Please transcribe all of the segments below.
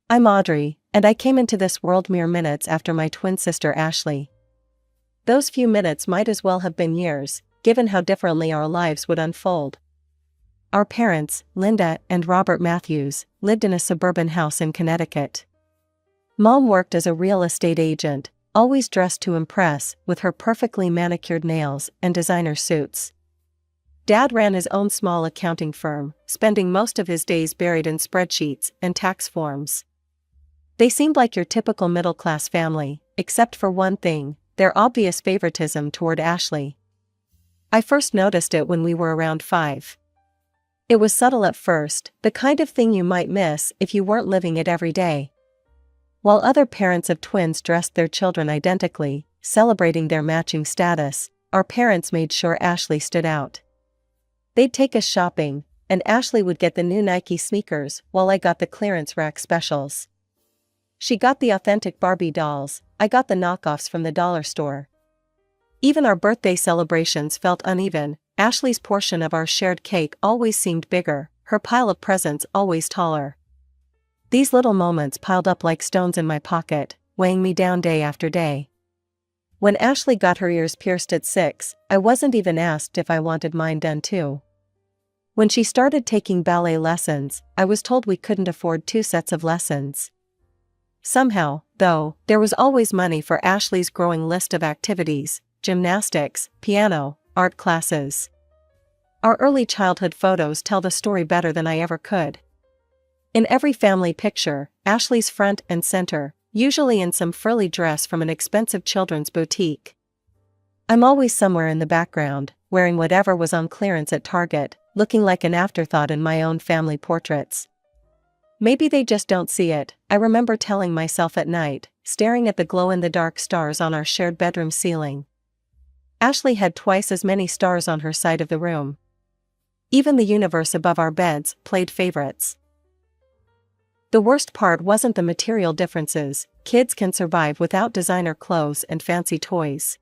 I'm Audrey, and I came into this world mere minutes after my twin sister Ashley. Those few minutes might as well have been years, given how differently our lives would unfold. Our parents, Linda and Robert Matthews, lived in a suburban house in Connecticut. Mom worked as a real estate agent, always dressed to impress, with her perfectly manicured nails and designer suits. Dad ran his own small accounting firm, spending most of his days buried in spreadsheets and tax forms. They seemed like your typical middle-class family, except for one thing, their obvious favoritism toward Ashley. I first noticed it when we were around 5. It was subtle at first, the kind of thing you might miss if you weren't living it every day. While other parents of twins dressed their children identically, celebrating their matching status, our parents made sure Ashley stood out. They'd take us shopping, and Ashley would get the new Nike sneakers while I got the clearance rack specials. She got the authentic Barbie dolls, I got the knockoffs from the dollar store. Even our birthday celebrations felt uneven. Ashley's portion of our shared cake always seemed bigger, her pile of presents always taller. These little moments piled up like stones in my pocket, weighing me down day after day. When Ashley got her ears pierced at 6, I wasn't even asked if I wanted mine done too. When she started taking ballet lessons, I was told we couldn't afford 2 sets of lessons. Somehow, though, there was always money for Ashley's growing list of activities: gymnastics, piano, art classes. Our early childhood photos tell the story better than I ever could. In every family picture, Ashley's front and center, usually in some frilly dress from an expensive children's boutique. I'm always somewhere in the background, wearing whatever was on clearance at Target, looking like an afterthought in my own family portraits. Maybe they just don't see it, I remember telling myself at night, staring at the glow-in-the-dark stars on our shared bedroom ceiling. Ashley had twice as many stars on her side of the room. Even the universe above our beds played favorites. The worst part wasn't the material differences, kids can survive without designer clothes and fancy toys.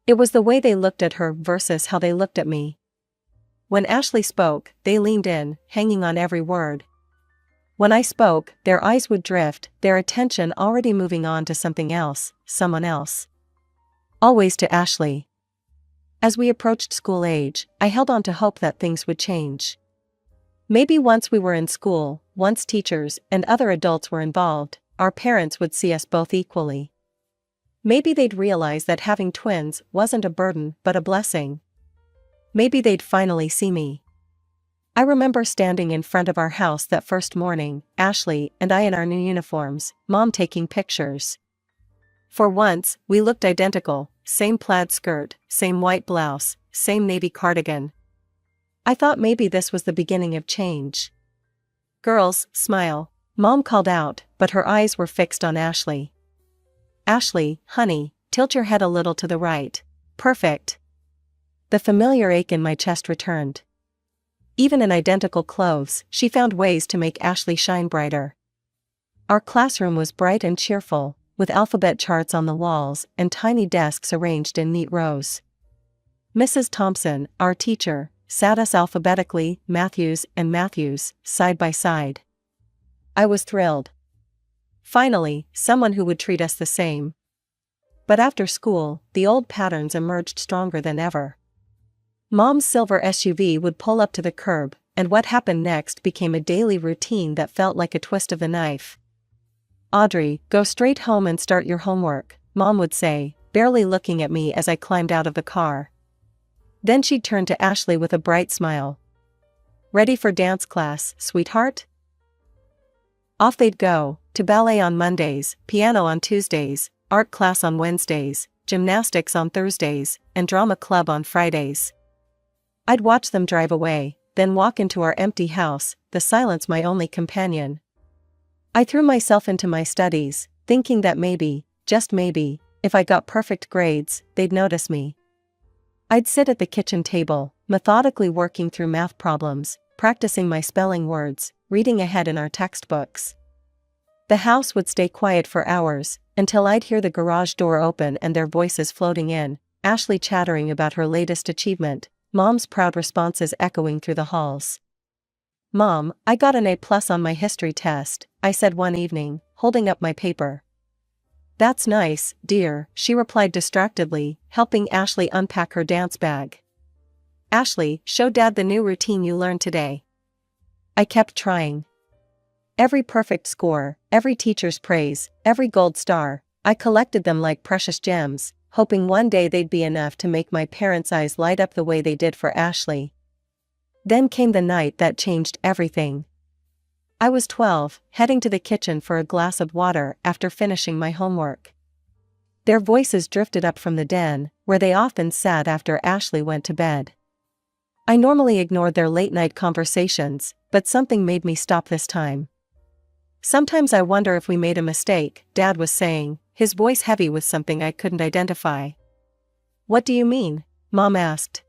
It was the way they looked at her versus how they looked at me. When Ashley spoke, they leaned in, hanging on every word. When I spoke, their eyes would drift, their attention already moving on to something else, someone else. Always to Ashley. As we approached school age, I held on to hope that things would change. Maybe once we were in school, once teachers and other adults were involved, our parents would see us both equally. Maybe they'd realize that having twins wasn't a burden but a blessing. Maybe they'd finally see me. I remember standing in front of our house that first morning, Ashley and I in our new uniforms, Mom taking pictures. For once, we looked identical, same plaid skirt, same white blouse, same navy cardigan. I thought maybe this was the beginning of change. "Girls, smile," Mom called out, but her eyes were fixed on Ashley. "Ashley, honey, tilt your head a little to the right. Perfect." The familiar ache in my chest returned. Even in identical clothes, she found ways to make Ashley shine brighter. Our classroom was bright and cheerful, with alphabet charts on the walls and tiny desks arranged in neat rows. Mrs. Thompson, our teacher, sat us alphabetically, Matthews and Matthews, side by side. I was thrilled. Finally, someone who would treat us the same. But after school, the old patterns emerged stronger than ever. Mom's silver SUV would pull up to the curb, and what happened next became a daily routine that felt like a twist of the knife. "Audrey, go straight home and start your homework," Mom would say, barely looking at me as I climbed out of the car. Then she'd turn to Ashley with a bright smile. "Ready for dance class, sweetheart?" Off they'd go, to ballet on Mondays, piano on Tuesdays, art class on Wednesdays, gymnastics on Thursdays, and drama club on Fridays. I'd watch them drive away, then walk into our empty house, the silence my only companion. I threw myself into my studies, thinking that maybe, just maybe, if I got perfect grades, they'd notice me. I'd sit at the kitchen table, methodically working through math problems, practicing my spelling words, reading ahead in our textbooks. The house would stay quiet for hours, until I'd hear the garage door open and their voices floating in, Ashley chattering about her latest achievement, Mom's proud responses echoing through the halls. "Mom, I got an A+ on my history test," I said one evening, holding up my paper. "That's nice, dear," she replied distractedly, helping Ashley unpack her dance bag. "Ashley, show Dad the new routine you learned today." I kept trying. Every perfect score, every teacher's praise, every gold star, I collected them like precious gems, hoping one day they'd be enough to make my parents' eyes light up the way they did for Ashley. Then came the night that changed everything. I was 12, heading to the kitchen for a glass of water after finishing my homework. Their voices drifted up from the den, where they often sat after Ashley went to bed. I normally ignored their late-night conversations, but something made me stop this time. "Sometimes I wonder if we made a mistake," Dad was saying, his voice heavy with something I couldn't identify. "What do you mean?" Mom asked.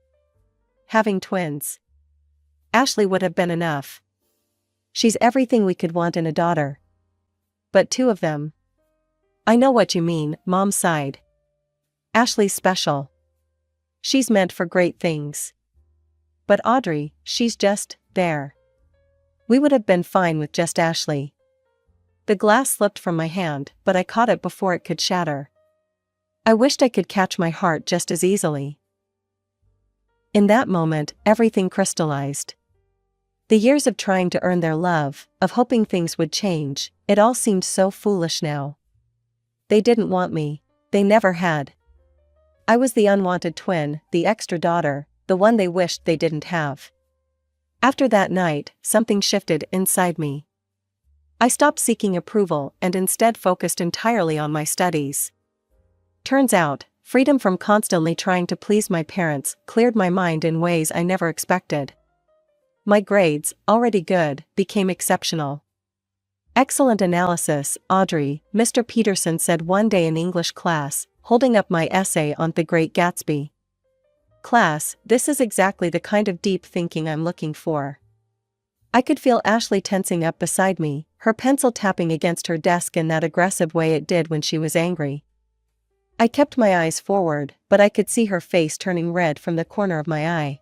"Having twins. Ashley would have been enough. She's everything we could want in a daughter. But two of them." "I know what you mean," Mom sighed. "Ashley's special. She's meant for great things. But Audrey, she's just there. We would have been fine with just Ashley." The glass slipped from my hand, but I caught it before it could shatter. I wished I could catch my heart just as easily. In that moment, everything crystallized. The years of trying to earn their love, of hoping things would change, it all seemed so foolish now. They didn't want me. They never had. I was the unwanted twin, the extra daughter, the one they wished they didn't have. After that night, something shifted inside me. I stopped seeking approval and instead focused entirely on my studies. Turns out, freedom from constantly trying to please my parents cleared my mind in ways I never expected. My grades, already good, became exceptional. "Excellent analysis, Audrey," Mr. Peterson said one day in English class, holding up my essay on The Great Gatsby. "Class, this is exactly the kind of deep thinking I'm looking for." I could feel Ashley tensing up beside me, her pencil tapping against her desk in that aggressive way it did when she was angry. I kept my eyes forward, but I could see her face turning red from the corner of my eye.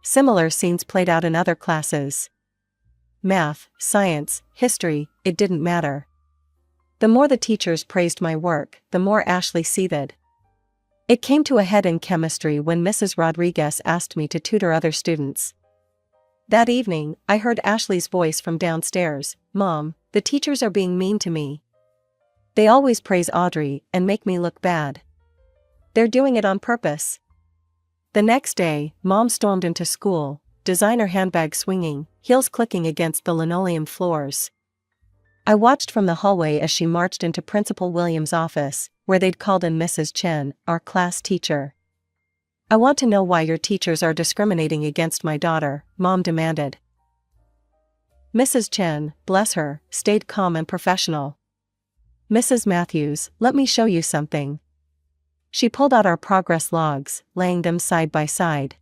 Similar scenes played out in other classes. Math, science, history, it didn't matter. The more the teachers praised my work, the more Ashley seethed. It came to a head in chemistry when Mrs. Rodriguez asked me to tutor other students. That evening, I heard Ashley's voice from downstairs, "Mom, the teachers are being mean to me. They always praise Audrey and make me look bad. They're doing it on purpose." The next day, Mom stormed into school, designer handbag swinging, heels clicking against the linoleum floors. I watched from the hallway as she marched into Principal Williams' office, where they'd called in Mrs. Chen, our class teacher. "I want to know why your teachers are discriminating against my daughter," Mom demanded. Mrs. Chen, bless her, stayed calm and professional. "Mrs. Matthews, let me show you something." She pulled out our progress logs, laying them side by side.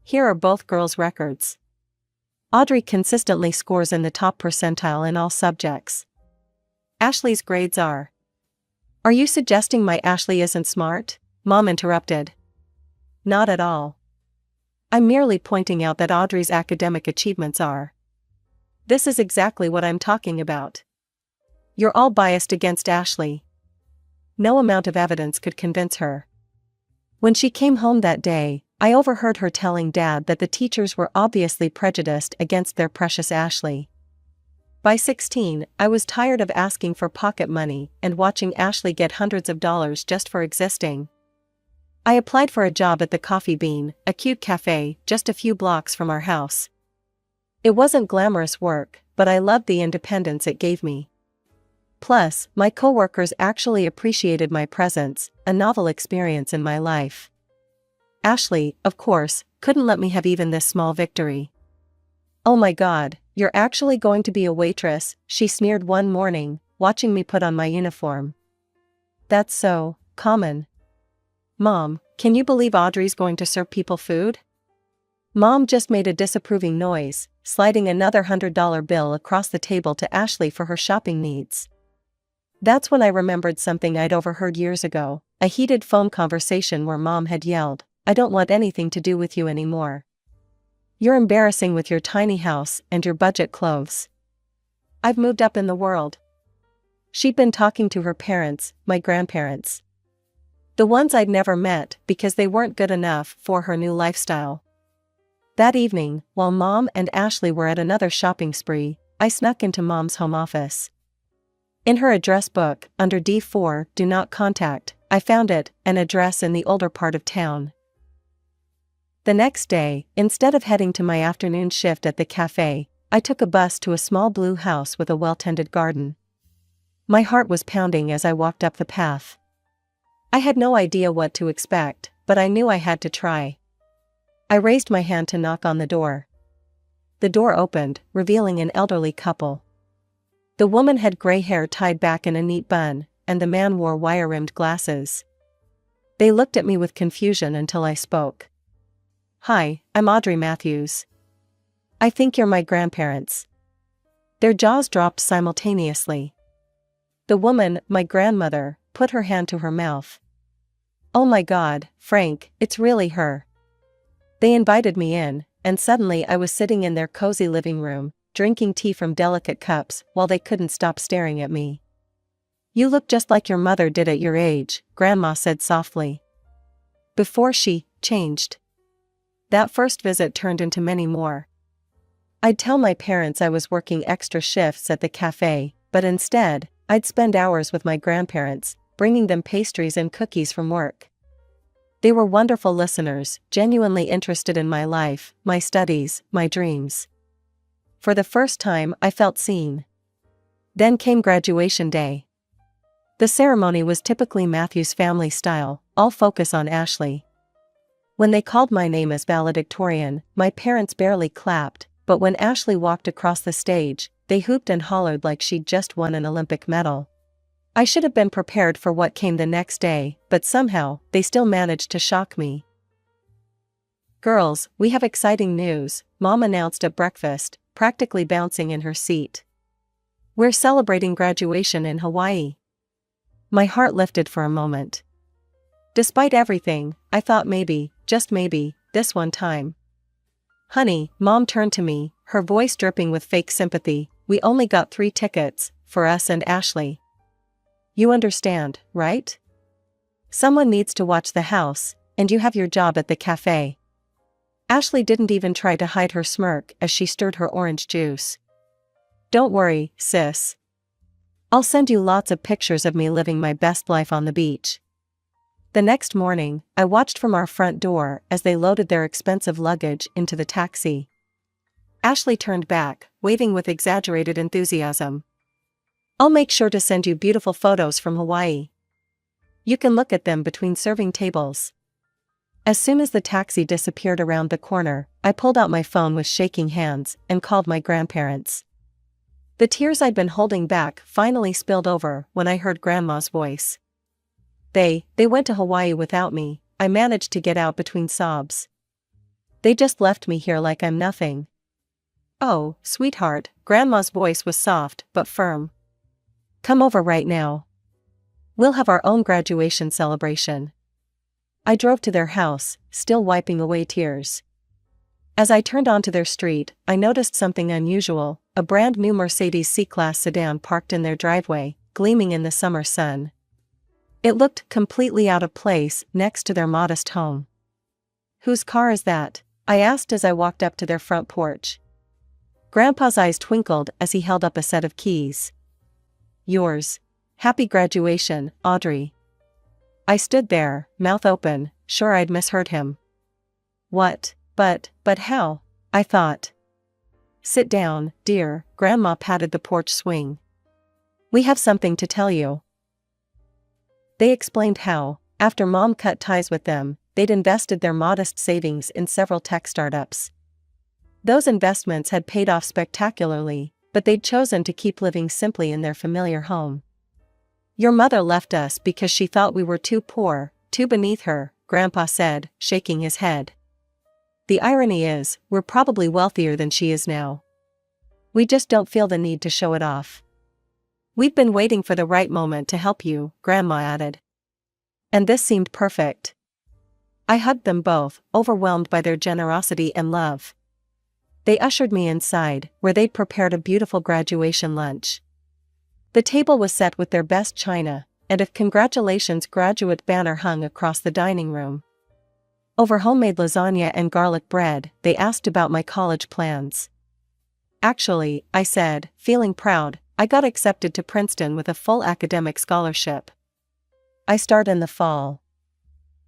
"Here are both girls' records. Audrey consistently scores in the top percentile in all subjects. Ashley's grades are." "Are you suggesting my Ashley isn't smart?" Mom interrupted. "Not at all. I'm merely pointing out that Audrey's academic achievements are. This is exactly what I'm talking about. You're all biased against Ashley." No amount of evidence could convince her. When she came home that day, I overheard her telling Dad that the teachers were obviously prejudiced against their precious Ashley. By 16, I was tired of asking for pocket money and watching Ashley get hundreds of dollars just for existing. I applied for a job at the Coffee Bean, a cute cafe just a few blocks from our house. It wasn't glamorous work, but I loved the independence it gave me. Plus, my coworkers actually appreciated my presence, a novel experience in my life. Ashley, of course, couldn't let me have even this small victory. "Oh my God, you're actually going to be a waitress," she sneered one morning, watching me put on my uniform. "That's so common. Mom, can you believe Audrey's going to serve people food?" Mom just made a disapproving noise, sliding another $100 bill across the table to Ashley for her shopping needs. That's when I remembered something I'd overheard years ago, a heated phone conversation where Mom had yelled, "I don't want anything to do with you anymore." You're embarrassing with your tiny house and your budget clothes. I've moved up in the world. She'd been talking to her parents, my grandparents. The ones I'd never met because they weren't good enough for her new lifestyle. That evening, while Mom and Ashley were at another shopping spree, I snuck into Mom's home office. In her address book, under D4, Do Not Contact, I found an address in the older part of town. The next day, instead of heading to my afternoon shift at the cafe, I took a bus to a small blue house with a well-tended garden. My heart was pounding as I walked up the path. I had no idea what to expect, but I knew I had to try. I raised my hand to knock on the door. The door opened, revealing an elderly couple. The woman had gray hair tied back in a neat bun, and the man wore wire-rimmed glasses. They looked at me with confusion until I spoke. "Hi, I'm Audrey Matthews. I think you're my grandparents." Their jaws dropped simultaneously. The woman, my grandmother, put her hand to her mouth. "Oh my God, Frank, it's really her." They invited me in, and suddenly I was sitting in their cozy living room, drinking tea from delicate cups while they couldn't stop staring at me. "You look just like your mother did at your age," Grandma said softly. Before she changed. That first visit turned into many more. I'd tell my parents I was working extra shifts at the cafe, but instead, I'd spend hours with my grandparents, bringing them pastries and cookies from work. They were wonderful listeners, genuinely interested in my life, my studies, my dreams. For the first time, I felt seen. Then came graduation day. The ceremony was typically Matthews family style, all focus on Ashley. When they called my name as valedictorian, my parents barely clapped, but when Ashley walked across the stage, they hooped and hollered like she'd just won an Olympic medal. I should have been prepared for what came the next day, but somehow, they still managed to shock me. "Girls, we have exciting news," Mom announced at breakfast, practically bouncing in her seat. "We're celebrating graduation in Hawaii." My heart lifted for a moment. Despite everything, I thought maybe, just maybe, this one time. "Honey," Mom turned to me, her voice dripping with fake sympathy, "we only got 3 tickets, for us and Ashley. You understand, right? Someone needs to watch the house, and you have your job at the cafe." Ashley didn't even try to hide her smirk as she stirred her orange juice. "Don't worry, sis. I'll send you lots of pictures of me living my best life on the beach." The next morning, I watched from our front door as they loaded their expensive luggage into the taxi. Ashley turned back, waving with exaggerated enthusiasm. "I'll make sure to send you beautiful photos from Hawaii. You can look at them between serving tables." As soon as the taxi disappeared around the corner, I pulled out my phone with shaking hands and called my grandparents. The tears I'd been holding back finally spilled over when I heard Grandma's voice. They went to Hawaii without me," I managed to get out between sobs. "They just left me here like I'm nothing." "Oh, sweetheart," Grandma's voice was soft but firm. "Come over right now. We'll have our own graduation celebration." I drove to their house, still wiping away tears. As I turned onto their street, I noticed something unusual, a brand new Mercedes C-Class sedan parked in their driveway, gleaming in the summer sun. It looked completely out of place next to their modest home. "Whose car is that?" I asked as I walked up to their front porch. Grandpa's eyes twinkled as he held up a set of keys. "Yours. Happy graduation, Audrey." I stood there, mouth open, sure I'd misheard him. "What? But how?" I thought. "Sit down, dear," Grandma patted the porch swing. "We have something to tell you." They explained how, after Mom cut ties with them, they'd invested their modest savings in several tech startups. Those investments had paid off spectacularly, but they'd chosen to keep living simply in their familiar home. "Your mother left us because she thought we were too poor, too beneath her," Grandpa said, shaking his head. "The irony is, we're probably wealthier than she is now. We just don't feel the need to show it off." "We've been waiting for the right moment to help you," Grandma added. And this seemed perfect. I hugged them both, overwhelmed by their generosity and love. They ushered me inside, where they'd prepared a beautiful graduation lunch. The table was set with their best china, and a congratulations graduate banner hung across the dining room. Over homemade lasagna and garlic bread, they asked about my college plans. Actually, I said, feeling proud, I got accepted to Princeton with a full academic scholarship. I start in the fall.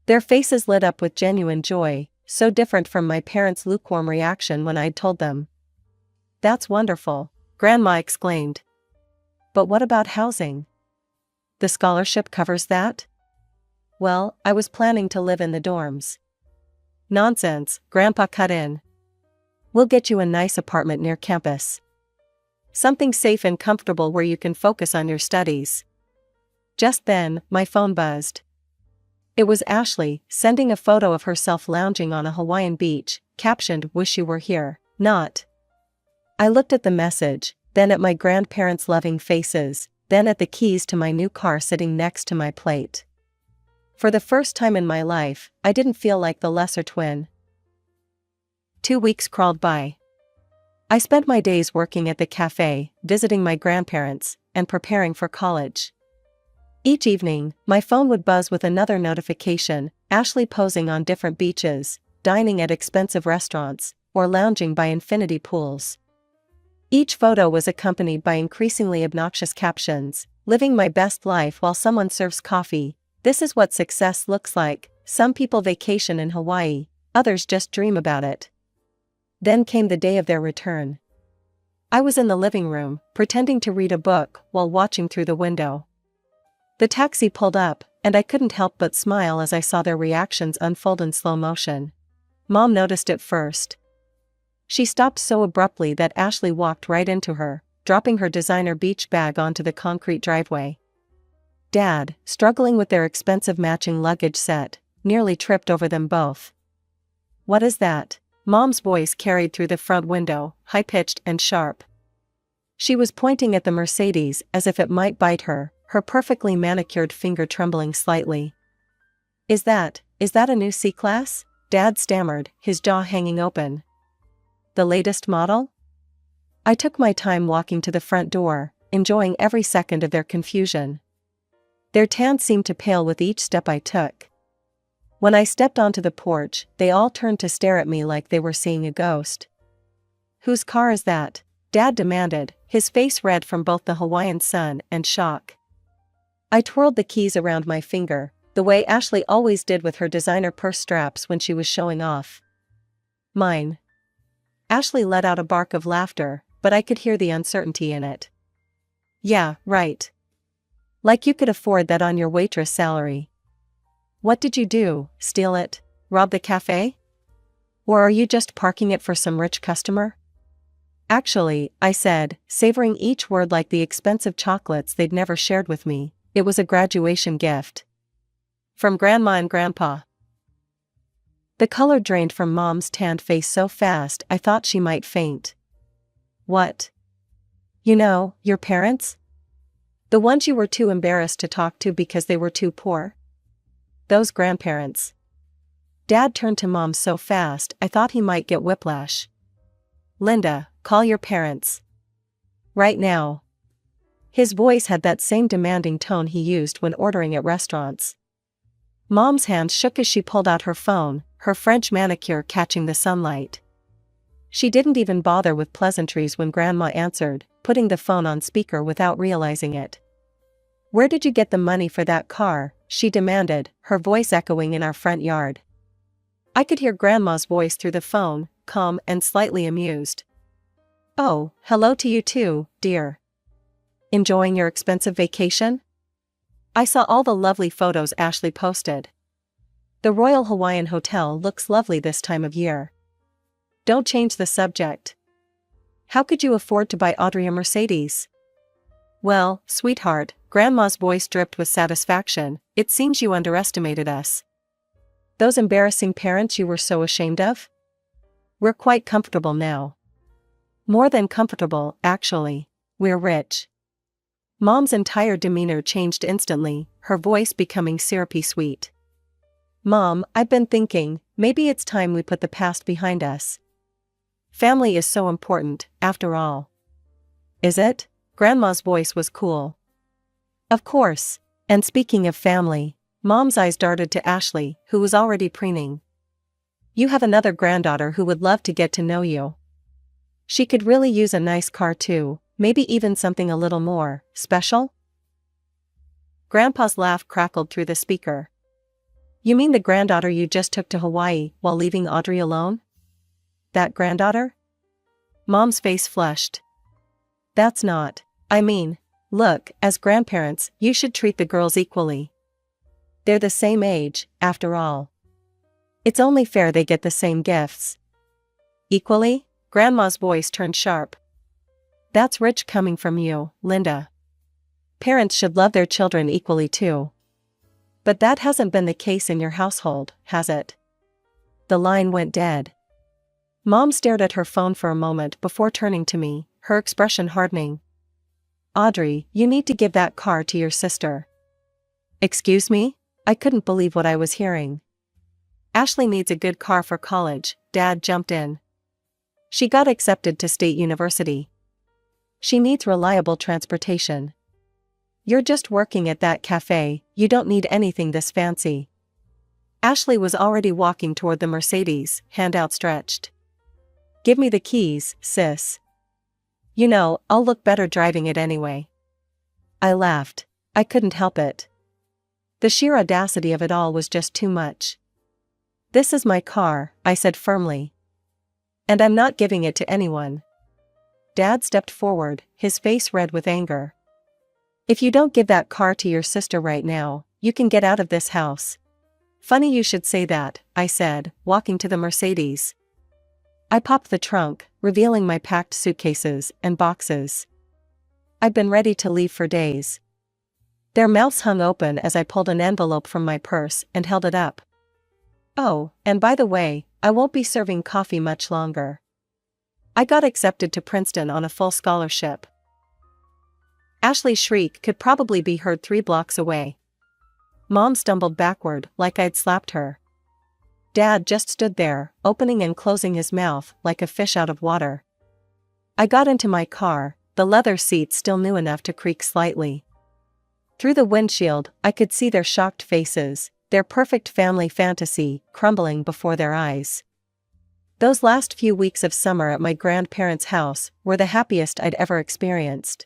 Their faces lit up with genuine joy, so different from my parents' lukewarm reaction when I'd told them. That's wonderful, Grandma exclaimed. But what about housing? The scholarship covers that? Well, I was planning to live in the dorms. Nonsense, Grandpa cut in. We'll get you a nice apartment near campus. Something safe and comfortable where you can focus on your studies. Just then, my phone buzzed. It was Ashley, sending a photo of herself lounging on a Hawaiian beach, captioned, "Wish you were here, not." I looked at the message, then at my grandparents' loving faces, then at the keys to my new car sitting next to my plate. For the first time in my life, I didn't feel like the lesser twin. 2 weeks crawled by. I spent my days working at the cafe, visiting my grandparents, and preparing for college. Each evening, my phone would buzz with another notification, Ashley posing on different beaches, dining at expensive restaurants, or lounging by infinity pools. Each photo was accompanied by increasingly obnoxious captions, "Living my best life while someone serves coffee. This is what success looks like. Some people vacation in Hawaii, others just dream about it." Then came the day of their return. I was in the living room, pretending to read a book while watching through the window. The taxi pulled up, and I couldn't help but smile as I saw their reactions unfold in slow motion. Mom noticed it first. She stopped so abruptly that Ashley walked right into her, dropping her designer beach bag onto the concrete driveway. Dad, struggling with their expensive matching luggage set, nearly tripped over them both. "What is that?" Mom's voice carried through the front window, high-pitched and sharp. She was pointing at the Mercedes as if it might bite her, her perfectly manicured finger trembling slightly. Is that a new C-Class?" Dad stammered, his jaw hanging open. "The latest model?" I took my time walking to the front door, enjoying every second of their confusion. Their tans seemed to pale with each step I took. When I stepped onto the porch, they all turned to stare at me like they were seeing a ghost. "Whose car is that?" Dad demanded, his face red from both the Hawaiian sun and shock. I twirled the keys around my finger, the way Ashley always did with her designer purse straps when she was showing off. "Mine." Ashley let out a bark of laughter, but I could hear the uncertainty in it. "Yeah, right. Like you could afford that on your waitress salary. What did you do, steal it, rob the cafe? Or are you just parking it for some rich customer?" "Actually," I said, savoring each word like the expensive chocolates they'd never shared with me, "it was a graduation gift. From Grandma and Grandpa." The color drained from Mom's tanned face so fast I thought she might faint. "What? You know, your parents? The ones you were too embarrassed to talk to because they were too poor? Those grandparents." Dad turned to Mom so fast I thought he might get whiplash. "Linda, call your parents. Right now." His voice had that same demanding tone he used when ordering at restaurants. Mom's hand shook as she pulled out her phone, her French manicure catching the sunlight. She didn't even bother with pleasantries when Grandma answered, putting the phone on speaker without realizing it. "Where did you get the money for that car?" she demanded, her voice echoing in our front yard. I could hear Grandma's voice through the phone, calm and slightly amused. "Oh, hello to you too, dear. Enjoying your expensive vacation?" I saw all the lovely photos Ashley posted. "The Royal Hawaiian Hotel looks lovely this time of year." "Don't change the subject. How could you afford to buy Audrey a Mercedes?" "Well, sweetheart," Grandma's voice dripped with satisfaction, "it seems you underestimated us. Those embarrassing parents you were so ashamed of? We're quite comfortable now. More than comfortable, actually. We're rich." Mom's entire demeanor changed instantly, her voice becoming syrupy sweet. "Mom, I've been thinking, maybe it's time we put the past behind us." Family is so important, after all. Is it? Grandma's voice was cool. Of course. And speaking of family, Mom's eyes darted to Ashley, who was already preening. You have another granddaughter who would love to get to know you. She could really use a nice car too, maybe even something a little more special? Grandpa's laugh crackled through the speaker. You mean the granddaughter you just took to Hawaii while leaving Audrey alone? That granddaughter? Mom's face flushed. That's not. I mean, look, as grandparents, you should treat the girls equally. They're the same age, after all. It's only fair they get the same gifts. Equally? Grandma's voice turned sharp. That's rich coming from you, Linda. Parents should love their children equally too. But that hasn't been the case in your household, has it? The line went dead. Mom stared at her phone for a moment before turning to me, her expression hardening. Audrey, you need to give that car to your sister. Excuse me? I couldn't believe what I was hearing. Ashley needs a good car for college, Dad jumped in. She got accepted to State University. She needs reliable transportation. You're just working at that cafe, you don't need anything this fancy. Ashley was already walking toward the Mercedes, hand outstretched. Give me the keys, sis. You know, I'll look better driving it anyway. I laughed. I couldn't help it. The sheer audacity of it all was just too much. This is my car, I said firmly. And I'm not giving it to anyone. Dad stepped forward, his face red with anger. If you don't give that car to your sister right now, you can get out of this house. Funny you should say that, I said, walking to the Mercedes. I popped the trunk, revealing my packed suitcases and boxes. I'd been ready to leave for days. Their mouths hung open as I pulled an envelope from my purse and held it up. Oh, and by the way, I won't be serving coffee much longer. I got accepted to Princeton on a full scholarship. Ashley's shriek could probably be heard 3 blocks away. Mom stumbled backward like I'd slapped her. Dad just stood there, opening and closing his mouth like a fish out of water. I got into my car, the leather seat still new enough to creak slightly. Through the windshield, I could see their shocked faces, their perfect family fantasy crumbling before their eyes. Those last few weeks of summer at my grandparents' house were the happiest I'd ever experienced.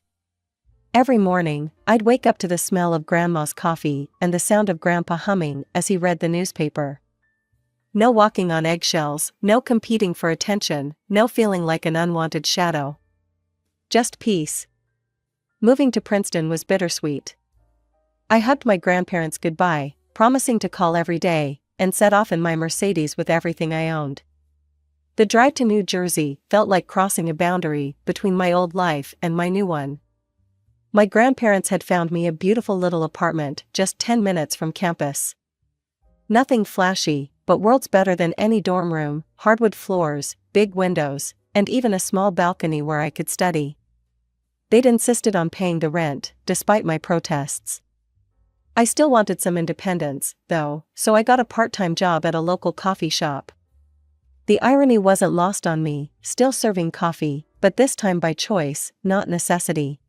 Every morning, I'd wake up to the smell of Grandma's coffee and the sound of Grandpa humming as he read the newspaper. No walking on eggshells, no competing for attention, no feeling like an unwanted shadow. Just peace. Moving to Princeton was bittersweet. I hugged my grandparents goodbye, promising to call every day, and set off in my Mercedes with everything I owned. The drive to New Jersey felt like crossing a boundary between my old life and my new one. My grandparents had found me a beautiful little apartment just 10 minutes from campus. Nothing flashy, but worlds better than any dorm room, hardwood floors, big windows, and even a small balcony where I could study. They'd insisted on paying the rent, despite my protests. I still wanted some independence, though, so I got a part-time job at a local coffee shop. The irony wasn't lost on me, still serving coffee, but this time by choice, not necessity.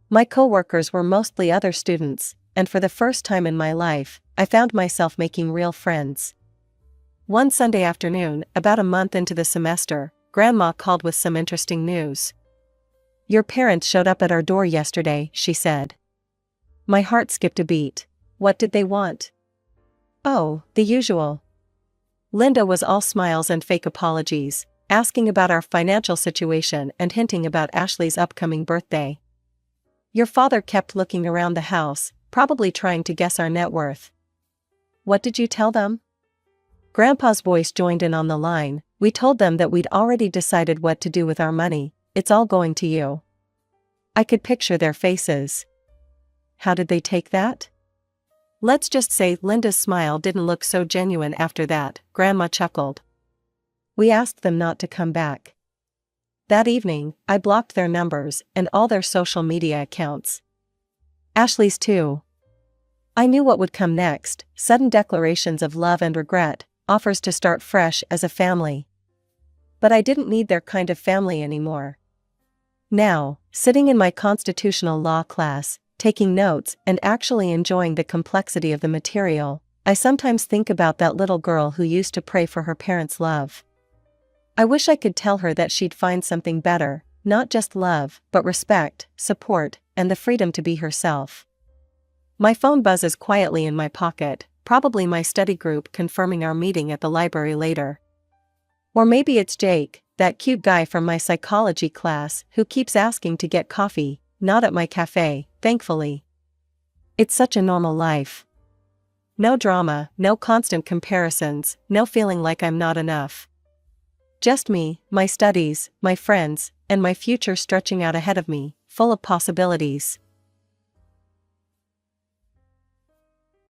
My co-workers were mostly other students, and for the first time in my life, I found myself making real friends. One Sunday afternoon, about a month into the semester, Grandma called with some interesting news. Your parents showed up at our door yesterday, she said. My heart skipped a beat. What did they want? Oh, the usual. Linda was all smiles and fake apologies, asking about our financial situation and hinting about Ashley's upcoming birthday. Your father kept looking around the house, probably trying to guess our net worth. What did you tell them? Grandpa's voice joined in on the line. We told them that we'd already decided what to do with our money. It's all going to you. I could picture their faces. How did they take that? Let's just say Linda's smile didn't look so genuine after that, Grandma chuckled. We asked them not to come back. That evening, I blocked their numbers and all their social media accounts. Ashley's too. I knew what would come next, sudden declarations of love and regret, offers to start fresh as a family. But I didn't need their kind of family anymore. Now, sitting in my constitutional law class, taking notes and actually enjoying the complexity of the material, I sometimes think about that little girl who used to pray for her parents' love. I wish I could tell her that she'd find something better, not just love, but respect, support, and the freedom to be herself. My phone buzzes quietly in my pocket, probably my study group confirming our meeting at the library later. Or maybe it's Jake, that cute guy from my psychology class who keeps asking to get coffee, not at my cafe, thankfully. It's such a normal life. No drama, no constant comparisons, no feeling like I'm not enough. Just me, my studies, my friends, and my future stretching out ahead of me, full of possibilities.